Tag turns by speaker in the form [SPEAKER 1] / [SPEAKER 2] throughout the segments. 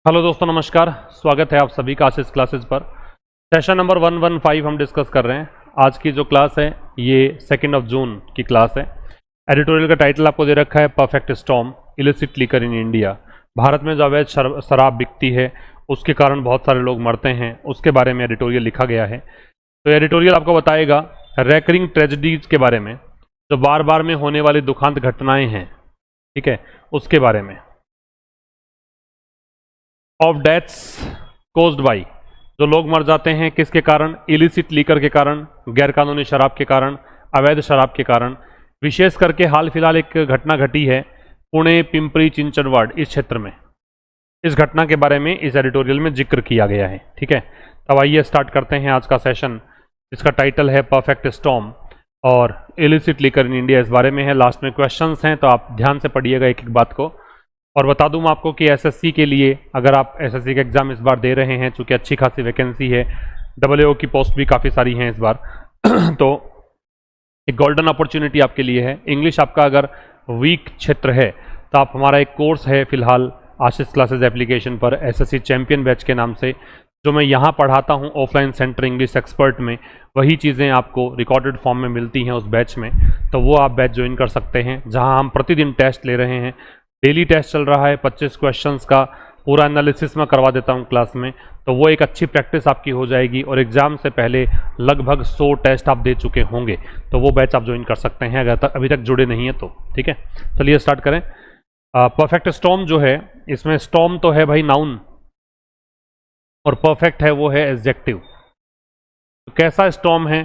[SPEAKER 1] Hello दोस्तों, नमस्कार। स्वागत है आप सभी का आशीष क्लासेस पर। सेशन नंबर 115 हम डिस्कस कर रहे हैं। आज की जो क्लास है ये 2 जून की क्लास है। एडिटोरियल का टाइटल आपको दे रखा है perfect storm, illicit liquor in India. Bharat में जो अवैध शराब बिकती है उसके कारण बहुत सारे लोग मरते हैं, उसके बारे में एडिटोरियल लिखा गया है। तो एडिटोरियल आपको बताएगा रेकरिंग ट्रेजेडीज के बारे में, जो बार बार में होने वाली दुखांत घटनाएं हैं, ठीक है, उसके बारे में। ऑफ डेथ्स कोज्ड बाई, जो लोग मर जाते हैं किसके कारण? इलिसिट लीकर के कारण, गैरकानूनी शराब के कारण, अवैध शराब के कारण। विशेष करके हाल फिलहाल एक घटना घटी है पुणे पिंपरी चिंचवड इस क्षेत्र में। इस घटना के बारे में इस एडिटोरियल में जिक्र किया गया है, ठीक है। तब आइए स्टार्ट करते हैं आज का सेशन। इसका टाइटल है परफेक्ट स्टॉर्म और इलिसिट लीकर इन इंडिया, इस बारे में है। लास्ट में क्वेश्चंस हैं तो आप ध्यान से पढ़िएगा एक एक बात को। और बता दूं मैं आपको कि एसएससी के लिए, अगर आप एसएससी का एग्ज़ाम इस बार दे रहे हैं, चूँकि अच्छी खासी वैकेंसी है, डबलओ की पोस्ट भी काफ़ी सारी हैं इस बार तो एक गोल्डन अपॉर्चुनिटी आपके लिए है। इंग्लिश आपका अगर वीक क्षेत्र है तो आप, हमारा एक कोर्स है फिलहाल आशीष क्लासेस एप्लीकेशन पर, एसएससी चैंपियन बैच के नाम से, जो मैं यहाँ पढ़ाता हूँ ऑफलाइन सेंटर इंग्लिश एक्सपर्ट में। वही चीज़ें आपको रिकॉर्डेड फॉर्म में मिलती हैं उस बैच में, तो वो आप बैच ज्वाइन कर सकते हैं, जहाँ हम प्रतिदिन टेस्ट ले रहे हैं। डेली टेस्ट चल रहा है, 25 क्वेश्चंस का पूरा एनालिसिस मैं करवा देता हूं क्लास में, तो वो एक अच्छी प्रैक्टिस आपकी हो जाएगी। और एग्जाम से पहले लगभग 100 टेस्ट आप दे चुके होंगे, तो वो बैच आप ज्वाइन कर सकते हैं अगर अभी तक जुड़े नहीं है तो, ठीक है। चलिए स्टार्ट करें। परफेक्ट स्टॉर्म जो है, इसमें स्टॉर्म तो है भाई नाउन और परफेक्ट है वो है एडजेक्टिव। तो कैसा स्टॉर्म है?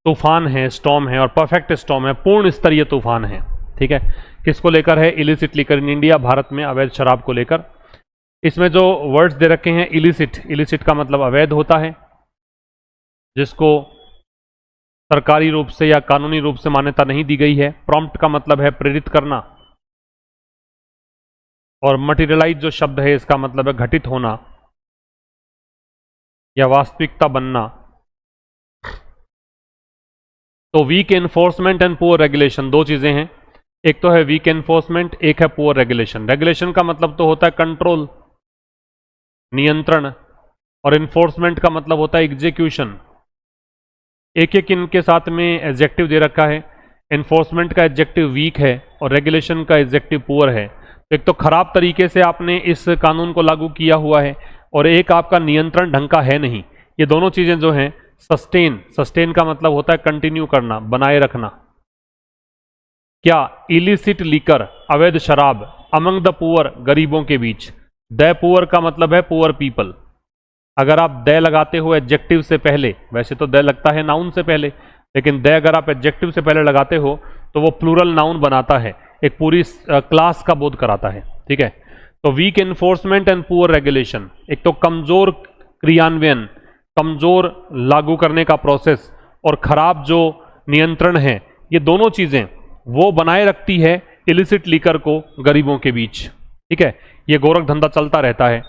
[SPEAKER 1] तूफान है, स्टॉर्म है। और परफेक्ट स्टॉर्म है, पूर्ण स्तरीय तूफान है, ठीक है। किसको लेकर है? Illicit liquor in India, Bharat में अवैध शराब को लेकर। इसमें जो वर्ड्स दे रखे हैं, इलिसिट, इलिसिट का मतलब अवैध होता है, जिसको सरकारी रूप से या कानूनी रूप से मान्यता नहीं दी गई है। प्रॉम्प्ट का मतलब है प्रेरित करना। और मटेरियलाइज जो शब्द है, इसका मतलब है घटित होना या वास्तविकता बनना। तो weak enforcement and poor regulation, दो चीजें हैं। एक तो है वीक एनफोर्समेंट, एक है पुअर रेगुलेशन। रेगुलेशन का मतलब तो होता है कंट्रोल, नियंत्रण, और एनफोर्समेंट का मतलब होता है एग्जीक्यूशन। एक एक इनके साथ में एडजेक्टिव दे रखा है। एनफोर्समेंट का एडजेक्टिव वीक है और रेगुलेशन का एडजेक्टिव पुअर है। तो एक तो खराब तरीके से आपने इस कानून को लागू किया हुआ है, और एक आपका नियंत्रण ढंग का है नहीं। ये दोनों चीजें जो हैं, सस्टेन, सस्टेन का मतलब होता है कंटिन्यू करना, बनाए रखना। क्या? इलिसिट लीकर, अवैध शराब, अमंग द पुअर, गरीबों के बीच। द पुअर का मतलब है पुअर पीपल। अगर आप द लगाते हो एडजेक्टिव से पहले, वैसे तो द लगता है नाउन से पहले, लेकिन द अगर आप एडजेक्टिव से पहले लगाते हो तो वो प्लूरल नाउन बनाता है, एक पूरी क्लास का बोध कराता है, ठीक है। तो weak enforcement and poor regulation, एक तो कमजोर क्रियान्वयन, कमजोर लागू करने का प्रोसेस, और खराब जो नियंत्रण है, ये दोनों चीजें वो बनाए रखती है इलिसिट लीकर को गरीबों के बीच, ठीक है। ये गोरख धंधा चलता रहता है।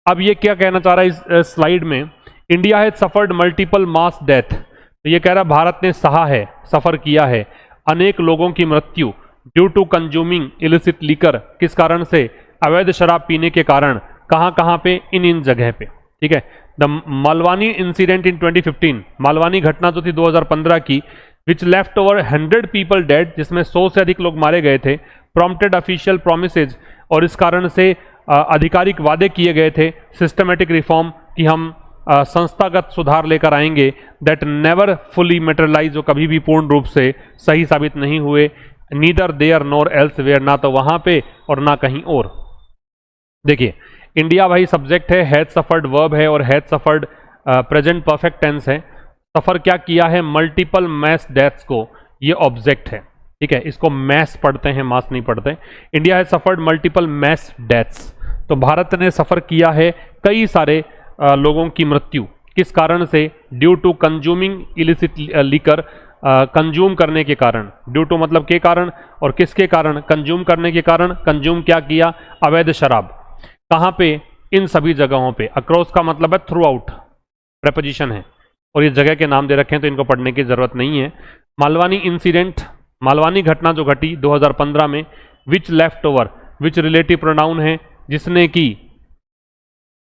[SPEAKER 1] अब ये क्या कहना चाह रहा है इस स्लाइड में? India has suffered multiple mass death. तो ये कह रहा है भारत ने सहा है, सफर किया है अनेक लोगों की मृत्यु due to consuming illicit liquor. किस कारण से? अवैध शराब पीने के कारण। कहां कहां पे? इन जगह पे, ठीक है। The Malvani incident in 2015, Malvani घटना जो थी 2015 की, विच लेफ्ट ओवर 100 पीपल डेड, जिसमें 100 से अधिक लोग मारे गए थे। प्रॉम्प्टेड ऑफिशियल प्रोमिसेज, और इस कारण से आधिकारिक वादे किए गए थे। सिस्टमेटिक रिफॉर्म, कि हम संस्थागत सुधार लेकर आएंगे। दैट नेवर फुली मेटेरियलाइज, जो कभी भी पूर्ण रूप से सही साबित नहीं हुए। Neither there nor elsewhere, ना तो वहां पे और ना कहीं और। देखिए, इंडिया भाई सब्जेक्ट है, हैज सफर्ड वर्ब है, और has suffered present perfect tense है। सफर क्या किया है? मल्टीपल मैस डेथ्स को, ये ऑब्जेक्ट है, ठीक है। इसको मैस पढ़ते हैं, मास नहीं पढ़ते। India has suffered multiple mass deaths, तो भारत ने सफर किया है कई सारे लोगों की मृत्यु। किस कारण से? Due to consuming illicit liquor, consume करने के कारण। ड्यू टू मतलब के कारण, और किसके कारण? कंज्यूम करने के कारण। कंज्यूम क्या किया? अवैध शराब। कहां पे? इन सभी जगहों पे। अक्रॉस का मतलब है थ्रू आउट, प्रेपोजिशन है, और ये जगह के नाम दे रखे हैं तो इनको पढ़ने की जरूरत नहीं है। मालवानी इंसिडेंट, मालवानी घटना जो घटी 2015 में। विच लेफ्ट ओवर, विच रिलेटिव प्रोनाउन है, जिसने की,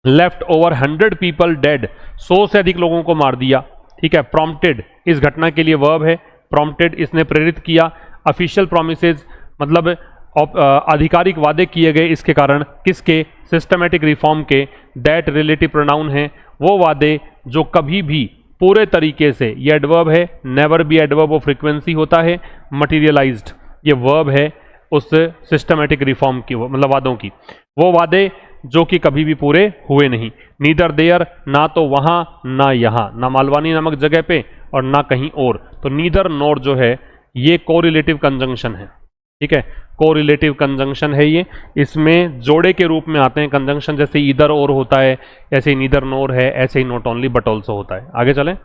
[SPEAKER 1] लेफ्ट ओवर 100 पीपल डेड, 100 से अधिक लोगों को मार दिया। ठीक है। प्रॉम्प्टेड इस घटना के लिए वर्ब है, प्रॉम्प्टेड इसने प्रेरित किया। ऑफिशियल प्रोमिसेस मतलब आधिकारिक वादे किए गए इसके कारण, किसके? सिस्टमेटिक रिफॉर्म के। दैट रिलेटिव प्रोनाउन है, वो वादे जो कभी भी पूरे तरीके से, ये एडवर्ब है, नेवर भी एडवर्ब ऑफ फ्रीक्वेंसी होता है। मटीरियलाइज्ड ये वर्ब है उस सिस्टमेटिक रिफॉर्म की, मतलब वादों की, वो वादे जो कि कभी भी पूरे हुए नहीं। नीदर देयर ना तो वहां ना यहां, ना मालवानी नामक जगह पे और ना कहीं और। तो नीदर नोर जो है ये कोरिलेटिव कंजंक्शन है। ठीक है, कोरिलेटिव कंजंक्शन है ये, इसमें जोड़े के रूप में आते हैं कंजंक्शन, जैसे इधर और होता है ऐसे ही नीदर नोर है, ऐसे ही नॉट ओनली बट ऑल्सो होता है। आगे चलें।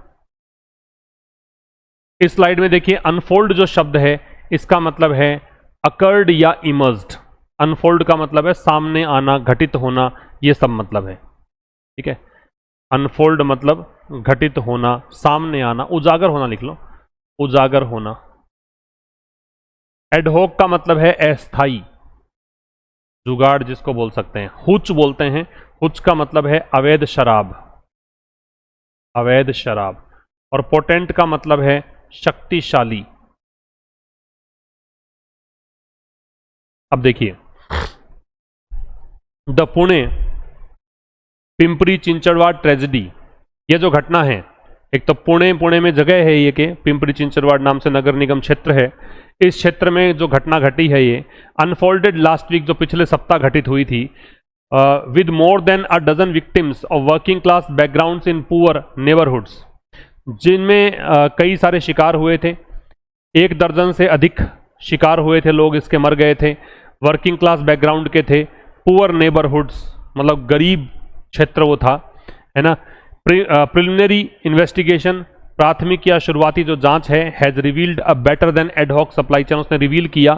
[SPEAKER 1] इस स्लाइड में देखिए अनफोल्ड जो शब्द है इसका मतलब है अकर्ड या इमर्स्ड। अनफोल्ड का मतलब है सामने आना, घटित होना, ये सब मतलब है। ठीक है, अनफोल्ड मतलब घटित होना, सामने आना, उजागर होना लिख लो, उजागर होना। एडहोक का मतलब है अस्थाई, जुगाड़ जिसको बोल सकते हैं। हुच बोलते हैं, हुच का मतलब है अवैध शराब, अवैध शराब। और पोटेंट का मतलब है शक्तिशाली। अब देखिए द पुणे पिंपरी चिंचड़वाड़ ट्रेजेडी, ये जो घटना है, एक तो पुणे में जगह है ये कि पिंपरी चिंचड़वाड़ नाम से नगर निगम क्षेत्र है, इस क्षेत्र में जो घटना घटी है ये अनफोल्डेड लास्ट वीक, जो पिछले सप्ताह घटित हुई थी, with more than a dozen victims of working class backgrounds in poor neighbourhoods, जिनमें कई सारे शिकार हुए थे, 1 दर्जन से अधिक शिकार हुए थे लोग, इसके मर गए थे, वर्किंग क्लास बैकग्राउंड के थे, पुअर नेबरहुड्स मतलब गरीब क्षेत्र वो था, है ना। प्रिलिमिनरी इन्वेस्टिगेशन, प्राथमिक या शुरुआती जो जांच है, has revealed a better than ad hoc supply chain, उसने रिवील किया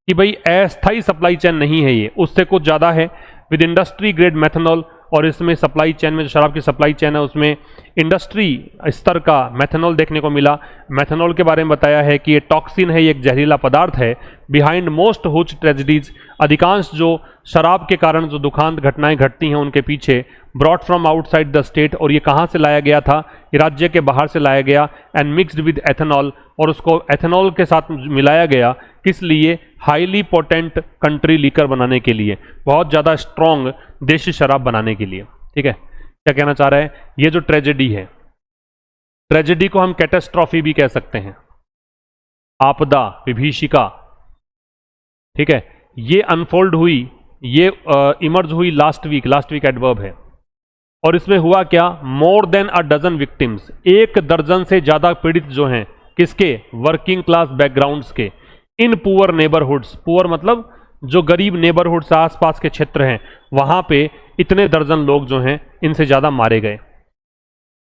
[SPEAKER 1] कि भाई अस्थायी सप्लाई चेन नहीं है ये, उससे कुछ ज़्यादा है। विद इंडस्ट्री ग्रेड मेथनॉल, और इसमें सप्लाई चेन में जो शराब की सप्लाई चेन है उसमें इंडस्ट्री स्तर का मेथनॉल देखने को मिला। मेथनॉल के बारे में बताया है कि ये टॉक्सिन है, ये एक जहरीला पदार्थ है। बिहाइंड मोस्ट हुच ट्रेजेडीज, अधिकांश जो शराब के कारण जो दुखांत घटनाएं घटती हैं उनके पीछे, brought from outside the state, और ये कहाँ से लाया गया था? ये राज्य के बाहर से लाया गया। एंड मिक्सड विद एथेनॉल, और उसको एथेनॉल के साथ मिलाया गया, किस लिए? हाईली पोटेंट कंट्री लीकर बनाने के लिए, बहुत ज़्यादा स्ट्रॉन्ग देशी शराब बनाने के लिए। ठीक है, क्या कहना चाह रहा है? ये जो ट्रेजेडी है, ट्रेजेडी को हम कैटास्ट्रॉफी भी कह सकते हैं, आपदा, विभीषिका। ठीक है, ये अनफोल्ड हुई, ये इमर्ज हुई लास्ट वीक एडवर्ब है। और इसमें हुआ क्या? More than a dozen victims, 1 दर्जन से ज्यादा पीड़ित जो हैं, किसके? वर्किंग क्लास बैकग्राउंड्स के। इन पुअर नेबरहुड्स, पुअर मतलब जो गरीब नेबरहुड्स आसपास के क्षेत्र हैं, वहां पे इतने दर्जन लोग जो हैं इनसे ज्यादा मारे गए।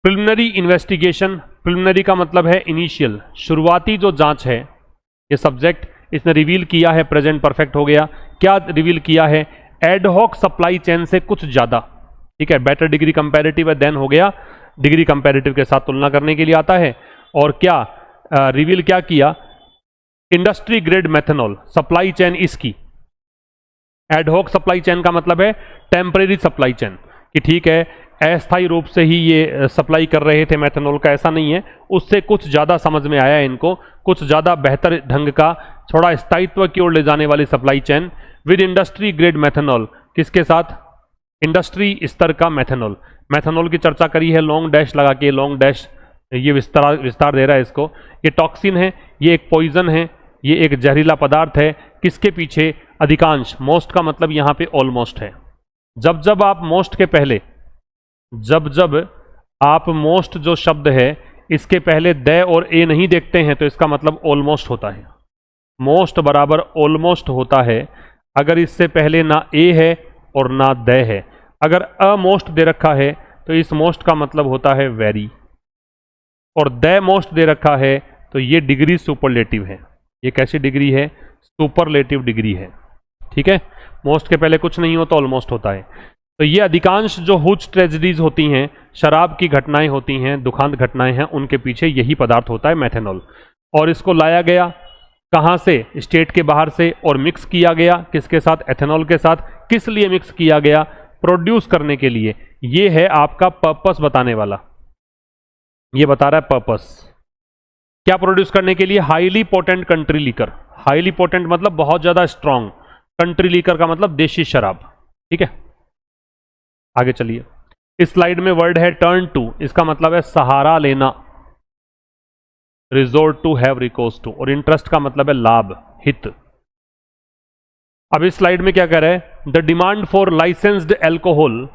[SPEAKER 1] प्रिलिमिनरी इन्वेस्टिगेशन, प्रिलिमिनरी का मतलब है इनिशियल, शुरुआती जो जांच है, ये सब्जेक्ट इसने रिवील किया है, प्रेजेंट परफेक्ट हो गया। क्या रिवील किया है? एडहॉक सप्लाई चेन से कुछ ज्यादा। ठीक है, बेटर डिग्री कंपैरेटिव है, देन हो गया डिग्री कंपैरेटिव के साथ तुलना करने के लिए आता है। और क्या रिवील क्या किया? Industry grade methanol supply chain इसकी। एडहॉक सप्लाई चेन का मतलब है टेम्परेरी सप्लाई चेन, कि ठीक है अस्थायी रूप से ही ये सप्लाई कर रहे थे मेथनॉल का, ऐसा नहीं है, उससे कुछ ज़्यादा समझ में आया है इनको, कुछ ज़्यादा बेहतर ढंग का, थोड़ा स्थायित्व की ओर ले जाने वाली supply chain with industry grade methanol. किसके साथ? इंडस्ट्री स्तर का मेथनॉल। मेथनॉल की चर्चा करी है, लॉन्ग डैश लगा के, लॉन्ग डैश ये विस्तार दे रहा है इसको। ये टॉक्सिन है, ये एक पॉइजन है, ये एक जहरीला पदार्थ है। किसके पीछे? अधिकांश, मोस्ट का मतलब यहाँ पे ऑलमोस्ट है। जब जब आप मोस्ट के पहले, जब जब आप मोस्ट जो शब्द है इसके पहले द और ए नहीं देखते हैं तो इसका मतलब ऑलमोस्ट होता है। मोस्ट बराबर ऑलमोस्ट होता है अगर इससे पहले ना ए है और ना द है। अगर अ मोस्ट दे रखा है तो इस मोस्ट का मतलब होता है वेरी, और द मोस्ट दे रखा है तो ये डिग्री सुपरलेटिव है। ये कैसी डिग्री है? सुपरलेटिव डिग्री है। ठीक है, मोस्ट के पहले कुछ नहीं होता, ऑलमोस्ट होता है। तो ये अधिकांश जो हुच ट्रेजेडीज होती हैं, शराब की घटनाएं होती हैं, दुखांत घटनाएं हैं, उनके पीछे यही पदार्थ होता है मेथनॉल। और इसको लाया गया कहाँ से? स्टेट के बाहर से, और मिक्स किया गया किसके साथ? एथेनॉल के साथ। किस लिए मिक्स किया गया? प्रोड्यूस करने के लिए। ये है आपका पर्पस बताने वाला, ये बता रहा है पर्पस क्या प्रोड्यूस करने के लिए। Highly potent country liquor, highly potent मतलब बहुत ज्यादा स्ट्रांग, कंट्री लीकर का मतलब देशी शराब। ठीक है, आगे चलिए। इस स्लाइड में वर्ड है टर्न टू, इसका मतलब है सहारा लेना, resort to, have recourse to, और इंटरेस्ट का मतलब है लाभ, हित। अब इस स्लाइड में क्या कह रहा है, the demand for licensed alcohol,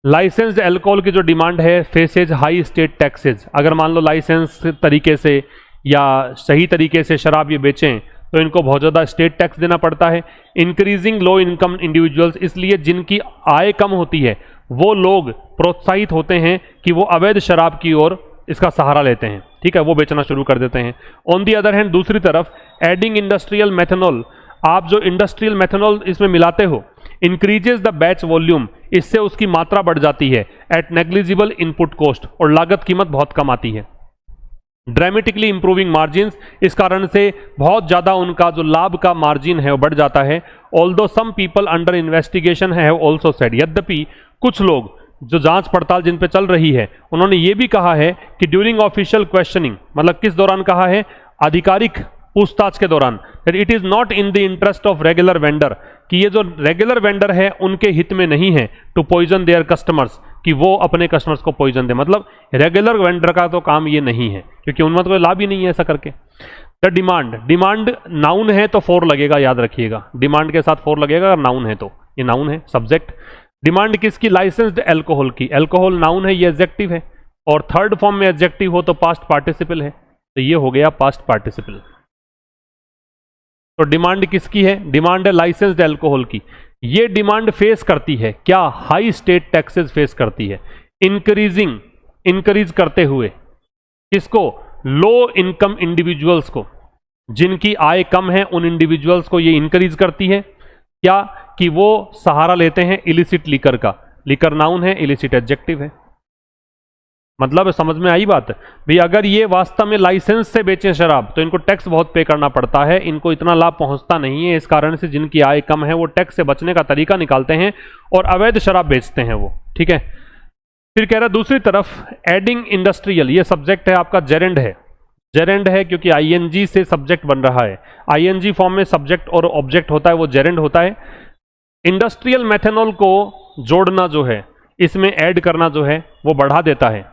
[SPEAKER 1] licensed alcohol की जो डिमांड है फेसेज हाई स्टेट टैक्सेज। अगर मान लो लाइसेंस तरीके से या सही तरीके से शराब ये बेचें तो इनको बहुत ज़्यादा स्टेट टैक्स देना पड़ता है। इंक्रीजिंग लो इनकम इंडिविजुअल्स, इसलिए जिनकी आय कम होती है वो लोग प्रोत्साहित होते हैं कि वो अवैध शराब की ओर इसका सहारा लेते हैं। ठीक है, वो बेचना शुरू कर देते हैं। ऑन दी अदर हैंड, दूसरी तरफ एडिंग इंडस्ट्रियल मेथनॉल, आप जो इंडस्ट्रियल मेथनॉल इसमें मिलाते हो, इंक्रीजेज द बैच वॉल्यूम, इससे उसकी मात्रा बढ़ जाती है, एट नेग्लिजिबल इनपुट कॉस्ट, और लागत कीमत बहुत कम आती है। ड्रामेटिकली इंप्रूविंग मार्जिन्स, इस कारण से बहुत ज्यादा उनका जो लाभ का मार्जिन है वो बढ़ जाता है। Although some people under investigation have also said, यद्यपि कुछ लोग जो जांच पड़ताल जिन पे चल रही है उन्होंने ये भी कहा है कि ड्यूरिंग ऑफिशियल क्वेश्चनिंग, मतलब किस दौरान कहा है, आधिकारिक पूछताछ के दौरान, that it is not in the interest of regular vendor, कि ये जो रेगुलर वेंडर है उनके हित में नहीं है, टू पॉइजन देयर कस्टमर्स, कि वो अपने कस्टमर्स को पॉइजन दे। मतलब रेगुलर वेंडर का तो काम ये नहीं है, क्योंकि उनमें तो कोई लाभ ही नहीं है ऐसा करके। द डिमांड, डिमांड नाउन है तो फोर लगेगा, याद रखिएगा, डिमांड के साथ फोर लगेगा अगर नाउन है तो, ये नाउन है सब्जेक्ट। डिमांड किसकी, लाइसेंस्ड एल्कोहल की, एल्कोहल नाउन है, ये एडजेक्टिव है, और थर्ड फॉर्म में एडजेक्टिव हो तो पास्ट पार्टिसिपल है, तो ये हो गया पास्ट पार्टिसिपल। तो डिमांड किसकी है, डिमांड है लाइसेंस्ड एल्कोहल की। ये डिमांड फेस करती है क्या, हाई स्टेट टैक्सेस फेस करती है, इंक्रीजिंग, इंक्रीज करते हुए, किसको, लो इनकम इंडिविजुअल्स को, जिनकी आय कम है उन इंडिविजुअल्स को ये इंक्रीज करती है क्या, कि वो सहारा लेते हैं इलिसिट लीकर का, लीकर नाउन है, इलिसिट एडजेक्टिव है। मतलब समझ में आई बात भी, अगर ये वास्तव में लाइसेंस से बेचें शराब तो इनको टैक्स बहुत पे करना पड़ता है, इनको इतना लाभ पहुंचता नहीं है, इस कारण से जिनकी आय कम है वो टैक्स से बचने का तरीका निकालते हैं और अवैध शराब बेचते हैं वो। ठीक है, फिर कह रहा दूसरी तरफ एडिंग इंडस्ट्रियल, ये सब्जेक्ट है आपका, जेरेंड है, जेरेंड है क्योंकि आईएनजी से सब्जेक्ट बन रहा है, आईएनजी फॉर्म में सब्जेक्ट और ऑब्जेक्ट होता है, वो जेरेंड होता है। इंडस्ट्रियल मेथनॉल को जोड़ना जो है, इसमें ऐड करना जो है वो बढ़ा देता है।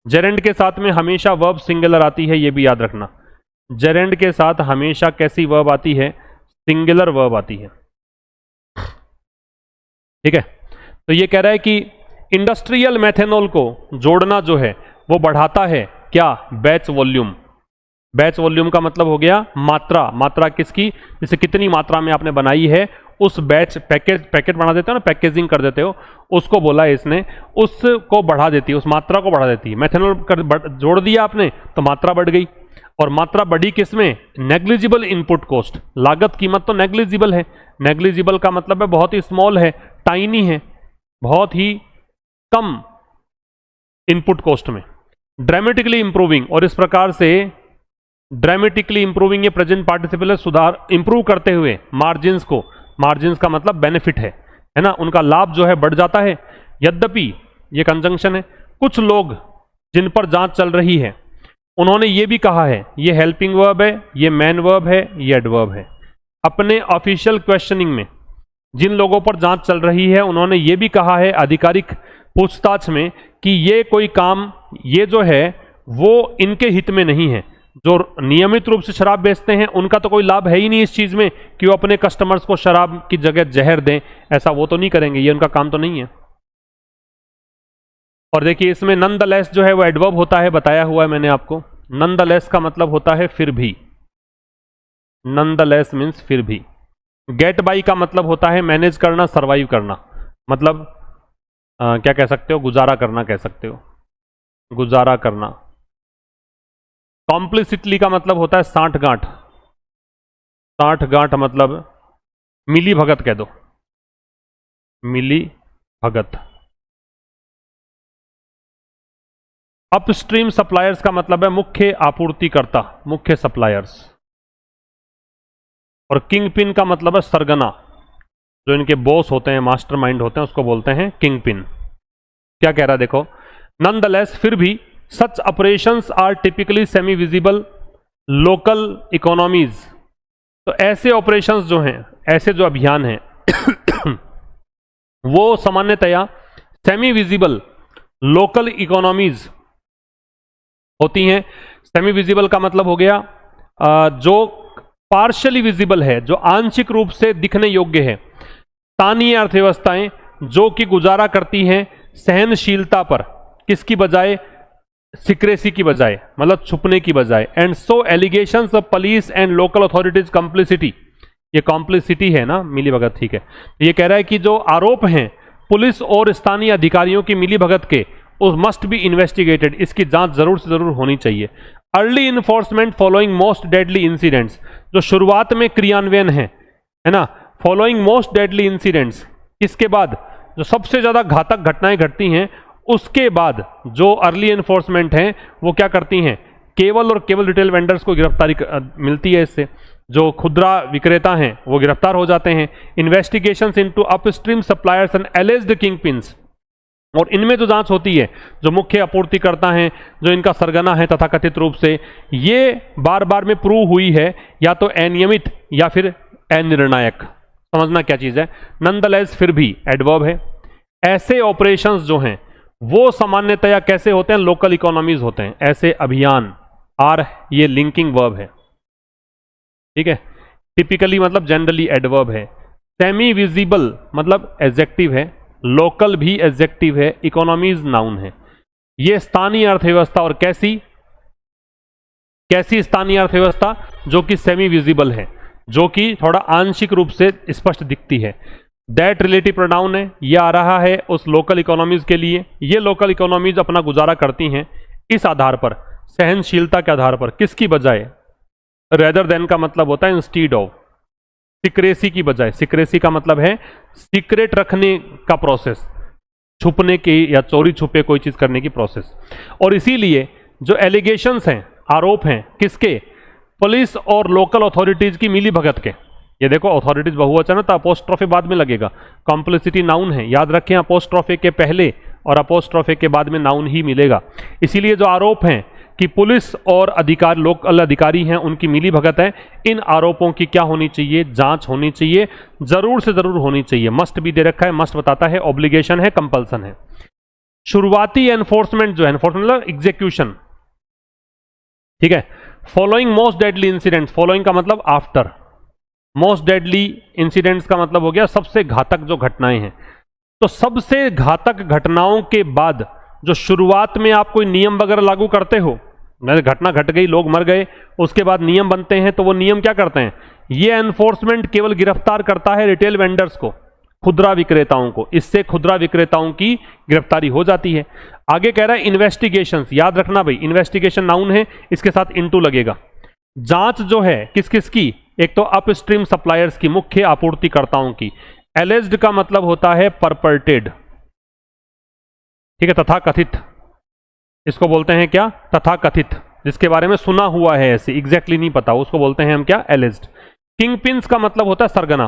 [SPEAKER 1] जेरेंड के साथ में हमेशा वर्ब सिंगुलर आती है, ये भी याद रखना, जेरेंड के साथ हमेशा कैसी वर्ब आती है, सिंगुलर वर्ब आती है। ठीक है, तो ये कह रहा है कि इंडस्ट्रियल मेथनॉल को जोड़ना जो है वो बढ़ाता है क्या, बैच वॉल्यूम। बैच वॉल्यूम का मतलब हो गया मात्रा, मात्रा किसकी, जैसे कितनी मात्रा में आपने बनाई है, उस बैच, पैकेट बना देते हो ना, पैकेजिंग कर देते हो, उसको बोला है इसने, उसको बढ़ा देती है, उस मात्रा को बढ़ा देती है। मेथनॉल जोड़ दिया आपने तो मात्रा बढ़ गई, और मात्रा बढ़ी किसमें, नेग्लिजिबल इनपुट कॉस्ट, लागत कीमत तो नेग्लिजिबल है, नेग्लिजिबल का मतलब है बहुत ही स्मॉल है, टाइनी है, बहुत ही कम इनपुट कॉस्ट में। ड्रामेटिकली इंप्रूविंग, और इस प्रकार से ड्रामेटिकली इंप्रूविंग ये प्रेजेंट पार्टिसिपल है, सुधार, इंप्रूव करते हुए मार्जिन्स को, मार्जिन्स का मतलब बेनिफिट है ना, उनका लाभ जो है बढ़ जाता है। यद्यपि ये कंजंक्शन है, कुछ लोग जिन पर जांच चल रही है उन्होंने ये भी कहा है, ये हेल्पिंग वर्ब है, ये मैन वर्ब है, ये एडवर्ब है। अपने ऑफिशियल क्वेश्चनिंग में जिन लोगों पर जांच चल रही है उन्होंने ये भी कहा है आधिकारिक पूछताछ में कि ये कोई काम, ये जो है वो इनके हित में नहीं है। जो नियमित रूप से शराब बेचते हैं उनका तो कोई लाभ है ही नहीं इस चीज में कि वो अपने कस्टमर्स को शराब की जगह जहर दें, ऐसा वो तो नहीं करेंगे, ये उनका काम तो नहीं है। और देखिए इसमें नॉनदलेस जो है वो एडवर्ब होता है, बताया हुआ है मैंने आपको। नॉनदलेस का मतलब होता है फिर भी, नॉनदलेस मीन्स फिर भी। गेट बाई का मतलब होता है मैनेज करना, सर्वाइव करना, मतलब क्या कह सकते हो, गुजारा करना कह सकते हो, गुजारा करना। कॉम्प्लिसिटली का मतलब होता है साठ गांठ, साठ गांठ मतलब मिली भगत कह दो, मिली भगत। अपस्ट्रीम सप्लायर्स का मतलब है मुख्य आपूर्तिकर्ता, मुख्य सप्लायर्स। और किंग पिन का मतलब है सरगना, जो इनके बॉस होते हैं, मास्टरमाइंड होते हैं, उसको बोलते हैं किंग पिन। क्या कह रहा है देखो, नॉनदलेस फिर भी such operations are typically semi visible local economies. तो ऐसे ऑपरेशंस जो हैं, ऐसे जो अभियान हैं वो सामान्यतया सेमी विजिबल लोकल इकोनॉमीज होती हैं। सेमी विजिबल का मतलब हो गया जो पार्शियली विजिबल है, जो आंशिक रूप से दिखने योग्य है। स्थानीय अर्थव्यवस्थाएं जो कि गुजारा करती हैं सहनशीलता पर, किसकी बजाय, सिक्रेसी की बजाय, मतलब छुपने की बजाय। And so allegations of police and local authorities complicity, ये कॉम्प्लिसिटी है ना, मिली भगत, ठीक है। ये कह रहा है कि जो आरोप हैं पुलिस और स्थानीय अधिकारियों की मिली भगत के, उस मस्ट बी इन्वेस्टिगेटेड, इसकी जांच जरूर से जरूर होनी चाहिए। Early enforcement following most deadly incidents, जो शुरुआत में क्रियान्वयन है ना, फॉलोइंग मोस्ट डेडली इंसिडेंट्स, इसके बाद जो सबसे ज्यादा घातक घटनाएं घटती हैं, उसके बाद जो अर्ली एनफोर्समेंट हैं वो क्या करती हैं, केवल और केवल रिटेल वेंडर्स को गिरफ्तारी मिलती है। इससे जो खुदरा विक्रेता हैं वो गिरफ्तार हो जाते हैं। Investigations into upstream suppliers and एलिज्ड king pins, और इनमें जो जांच होती है, जो मुख्य आपूर्तिकर्ता हैं, जो इनका सरगना है तथाकथित रूप से, ये बार बार में प्रूव हुई है या तो अनियमित या फिर अनिर्णायक। समझना क्या चीज है। नॉनदलेस फिर भी एडवर्ब है। ऐसे ऑपरेशंस जो हैं वो सामान्यतया कैसे होते हैं, लोकल इकोनॉमीज होते हैं। ऐसे अभियान, आर ये लिंकिंग वर्ब है, ठीक है। टिपिकली मतलब जनरली एडवर्ब है। सेमी विजिबल मतलब एडजेक्टिव है, लोकल भी एडजेक्टिव है, इकोनॉमीज नाउन है। ये स्थानीय अर्थव्यवस्था, और कैसी स्थानीय अर्थव्यवस्था, जो कि सेमी विजिबल है, जो कि थोड़ा आंशिक रूप से स्पष्ट दिखती है। दैट रिलेटिव प्रोनाउन है, यह आ रहा है उस लोकल इकोनॉमीज के लिए। ये लोकल इकोनॉमीज अपना गुजारा करती हैं इस आधार पर, सहनशीलता के आधार पर, किसकी बजाय, रेदर देन का मतलब होता है इंस्टीड ऑफ, सिक्रेसी की बजाय। सिक्रेसी का मतलब है सीक्रेट रखने का प्रोसेस, छुपने की या चोरी छुपे कोई चीज करने की प्रोसेस। और इसीलिए जो एलिगेशंस हैं, आरोप हैं, किसके, पुलिस और लोकल अथॉरिटीज की मिली भगत के। ये देखो अथॉरिटीज बहुवचन है तो अपोस्ट्रोफे बाद में लगेगा, कॉम्प्लिसिटी नाउन है, याद रखें अपोस्ट्रोफे के पहले और अपोस्ट्रोफे के बाद में नाउन ही मिलेगा। इसीलिए जो आरोप हैं कि पुलिस और लोकल अधिकारी हैं, उनकी मिली भगत है, इन आरोपों की क्या होनी चाहिए, जांच होनी चाहिए, जरूर से जरूर होनी चाहिए। मस्ट भी दे रखा है, मस्ट बताता है, ऑब्लिगेशन है, कंपल्सन है। शुरुआती एनफोर्समेंट जो है, एनफोर्समेंट मतलब एग्जीक्यूशन, ठीक है। Following most deadly incidents, following का मतलब आफ्टर, मोस्ट डेडली इंसिडेंट्स का मतलब हो गया सबसे घातक जो घटनाएं हैं। तो सबसे घातक घटनाओं के बाद जो शुरुआत में आप कोई नियम वगैरह लागू करते हो, घटना घट गई, लोग मर गए, उसके बाद नियम बनते हैं, तो वो नियम क्या करते हैं, ये एनफोर्समेंट केवल गिरफ्तार करता है रिटेल वेंडर्स को, खुदरा विक्रेताओं को। इससे खुदरा विक्रेताओं की गिरफ्तारी हो जाती है। आगे कह रहा है इन्वेस्टिगेशंस, याद रखना भाई, इन्वेस्टिगेशन नाउन है, इसके साथ इनटू लगेगा। जांच जो है किस किस की, एक तो अपस्ट्रीम सप्लायर्स की, मुख्य आपूर्तिकर्ताओं की। एलिज्ड का मतलब होता है परपर्टेड, ठीक है, तथाकथित, इसको बोलते हैं क्या, तथाकथित, जिसके बारे में सुना हुआ है, ऐसे एग्जैक्टली नहीं पता, उसको बोलते हैं हम क्या, एलिज्ड। किंग पिन्स का मतलब होता है सरगना।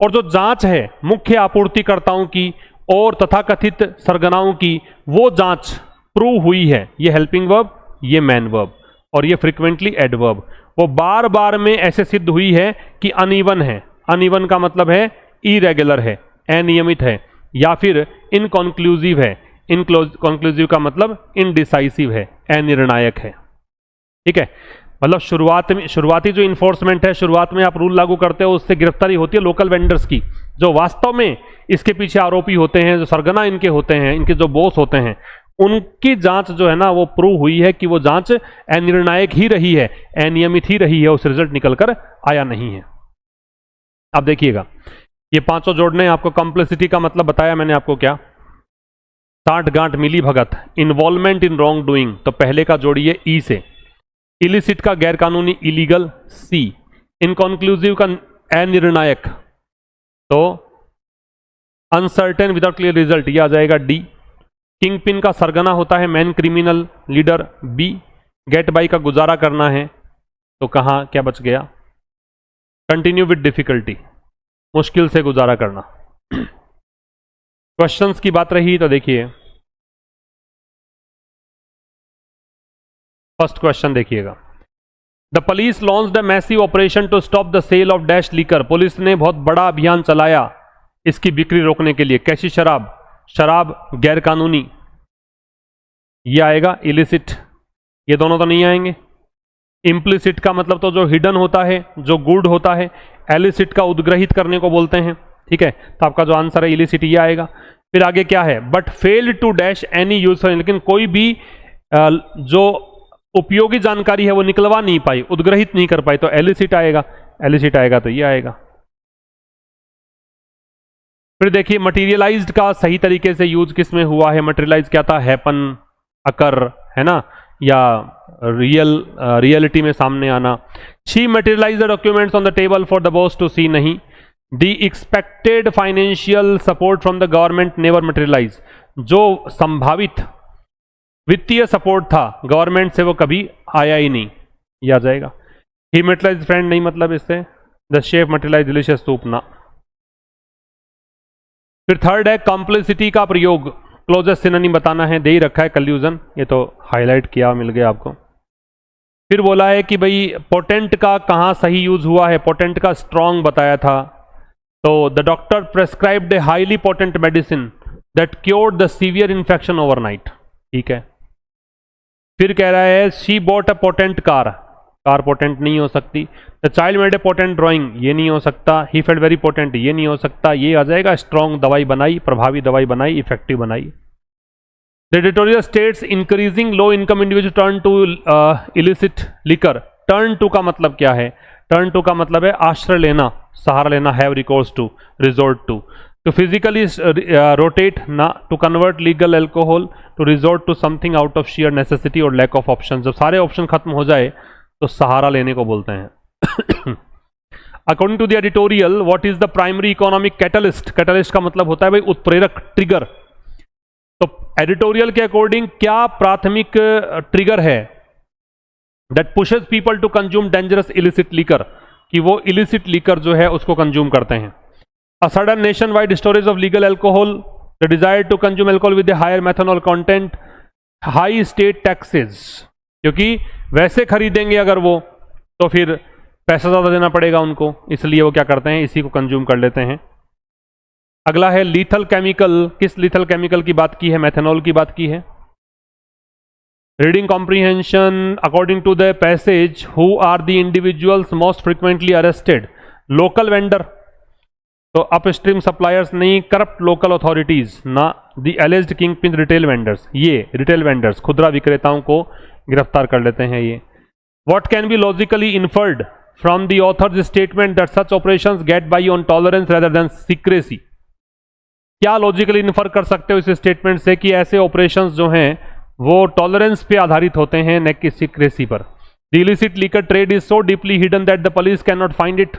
[SPEAKER 1] और जो जांच है मुख्य आपूर्तिकर्ताओं की और तथाकथित सरगनाओं की, वो जांच प्रूव हुई है, ये हेल्पिंग वर्ब, ये मैन वर्ब, और ये फ्रीक्वेंटली एडवर्ब। वो बार बार में ऐसे सिद्ध हुई है कि अनइवन है। अनइवन का मतलब है इरेगुलर है, अनियमित है, या फिर इनकॉन्क्लूसिव है। इनकॉन्क्लूसिव का मतलब इनडिसाइसिव है, अनिर्णायक है, ठीक है। मतलब शुरुआती जो इन्फोर्समेंट है, शुरुआत में आप रूल लागू करते हो, उससे गिरफ्तारी होती है लोकल वेंडर्स की, जो वास्तव में इसके पीछे आरोपी होते हैं, जो सरगना इनके होते हैं, इनके जो बॉस होते हैं, उनकी जांच जो है ना, वो प्रूव हुई है कि वो जांच अनिर्णायक ही रही है, अनियमित ही रही है, उस रिजल्ट निकलकर आया नहीं है। अब देखिएगा, ये पांचों जोड़ने, आपको कॉम्प्लिसिटी का मतलब बताया मैंने आपको क्या, साठगांठ मिली भगत, इन्वॉल्वमेंट इन रॉन्ग डूइंग, तो पहले का जोड़िए ई से, इलिसिट का गैरकानूनी इलीगल सी, इनकॉन्क्लूसिव का अनिर्णायक, तो अनसर्टेन विदाउट क्लियर रिजल्ट, ये आ जाएगा डी। किंग पिन का सरगना होता है man criminal leader, B. Get by का गुजारा करना है, तो कहां क्या बच गया, कंटिन्यू विद डिफिकल्टी, मुश्किल से गुजारा करना। क्वेश्चंस की बात रही तो देखिए, फर्स्ट क्वेश्चन देखिएगा, the police launched a massive operation to stop the sale of dash liquor. Police ने बहुत बड़ा अभियान चलाया इसकी बिक्री रोकने के लिए। कैसी शराब? शराब गैर कानूनी, ये आएगा। इलिसिट, ये दोनों तो नहीं आएंगे। इम्प्लिसिट का मतलब तो जो हिडन होता है, जो गुड होता है। एलिसिट का उद्ग्रहित करने को बोलते हैं, ठीक है। तो आपका जो आंसर है इलिसिट, ये आएगा। फिर आगे क्या है? But failed to dash any useful, लेकिन कोई भी जो उपयोगी जानकारी है वो निकलवा नहीं पाई, उद्ग्रहित नहीं कर पाई, तो एलिसिट आएगा। एलिसिट आएगा तो ये आएगा। फिर देखिए मटेरियलाइज्ड का सही तरीके से यूज किस में हुआ है? मटेरियलाइज क्या था? हैपन, अकर, है ना, या रियलिटी में सामने आना। She materialise the documents on the table for the boss to see, नहीं। The expected financial support from the government never materialise, जो संभावित वित्तीय सपोर्ट था गवर्नमेंट से वो कभी आया ही नहीं, ये आ जाएगा। ही मटेरियलाइज फ्रेंड नहीं, मतलब इससे the chef materialize delicious soup ना। फिर थर्ड है कॉम्प्लिसिटी का प्रयोग, क्लोजेस्ट सिनोनिम बताना है, दे ही रखा है कल्यूजन, ये तो हाईलाइट किया, मिल गया आपको। फिर बोला है कि भाई पोटेंट का कहाँ सही यूज हुआ है? पोटेंट का स्ट्रॉन्ग बताया था, तो the doctor prescribed a highly potent medicine that cured the severe infection overnight, ठीक है। फिर कह रहा है she bought a potent car, car potent नहीं हो सकती। The child made a potent drawing, ये नहीं हो सकता। ही फेल्ट वेरी पोटेंट, ये नहीं हो सकता। ये आ जाएगा स्ट्रॉन्ग दवाई बनाई, प्रभावी दवाई बनाई, इफेक्टिव बनाई। The editorial states increasing low income individual turn to illicit liquor. Turn to का मतलब क्या है? टर्न टू का मतलब है आश्रय लेना, सहारा लेना, have recourse to, resort to. To physically rotate ना, to convert legal alcohol, to resort to something out of sheer necessity और लैक ऑफ ऑप्शन। जब सारे ऑप्शन खत्म हो जाए तो सहारा लेने को बोलते हैं। According to the editorial what is the primary economic catalyst? Catalyst का मतलब होता है भाई उत्प्रेरक, ट्रिगर। तो एडिटोरियल के अकॉर्डिंग क्या प्राथमिक ट्रिगर है? That pushes people to consume dangerous illicit liquor, कि वो इलिसिट लीकर जो है उसको कंज्यूम करते हैं। A sudden nationwide storage of legal alcohol, the desire to consume alcohol with the higher methanol content, high state taxes, क्योंकि वैसे खरीदेंगे अगर वो तो फिर पैसा ज़्यादा देना पड़ेगा उनको, इसलिए वो क्या करते हैं, इसी को कंज्यूम कर लेते हैं। अगला है लीथल केमिकल, किस लीथल केमिकल की बात की है? मेथनॉल की बात की है। Reading comprehension, according to the passage who are the individuals most frequently arrested? Local vendor, तो अपस्ट्रीम सप्लायर्स नहीं, करप्ट लोकल अथॉरिटीज ना, the alleged kingpin retail vendors, ये रिटेल वेंडर्स खुदरा विक्रेताओं को गिरफ्तार कर लेते हैं ये। What can be logically inferred from the author's statement that such operations gate by on tolerance rather than secrecy? क्या लॉजिकली इन्फर कर सकते हो इस स्टेटमेंट से कि ऐसे ऑपरेशंस जो हैं वो टॉलरेंस पे आधारित होते हैं, न कि सीक्रेसी पर। The illicit liquor trade is so deeply hidden that the police can not find it.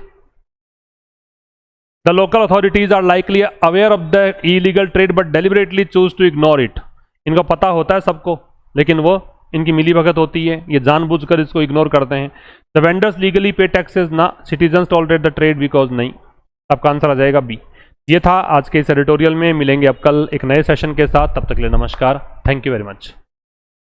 [SPEAKER 1] The local authorities are likely aware of the illegal trade but deliberately choose to ignore it. इनको पता होता है सबको, लेकिन वो इनकी मिलीभगत होती है, ये जानबूझकर इसको इग्नोर करते हैं। द वेंडर्स लीगली पे टैक्सेस ना, citizens tolerate the trade because नहीं। आपका आंसर आ जाएगा बी। ये था आज के इस एडिटोरियल में। मिलेंगे अब कल एक नए सेशन के साथ, तब तक के लिए नमस्कार, थैंक यू वेरी मच।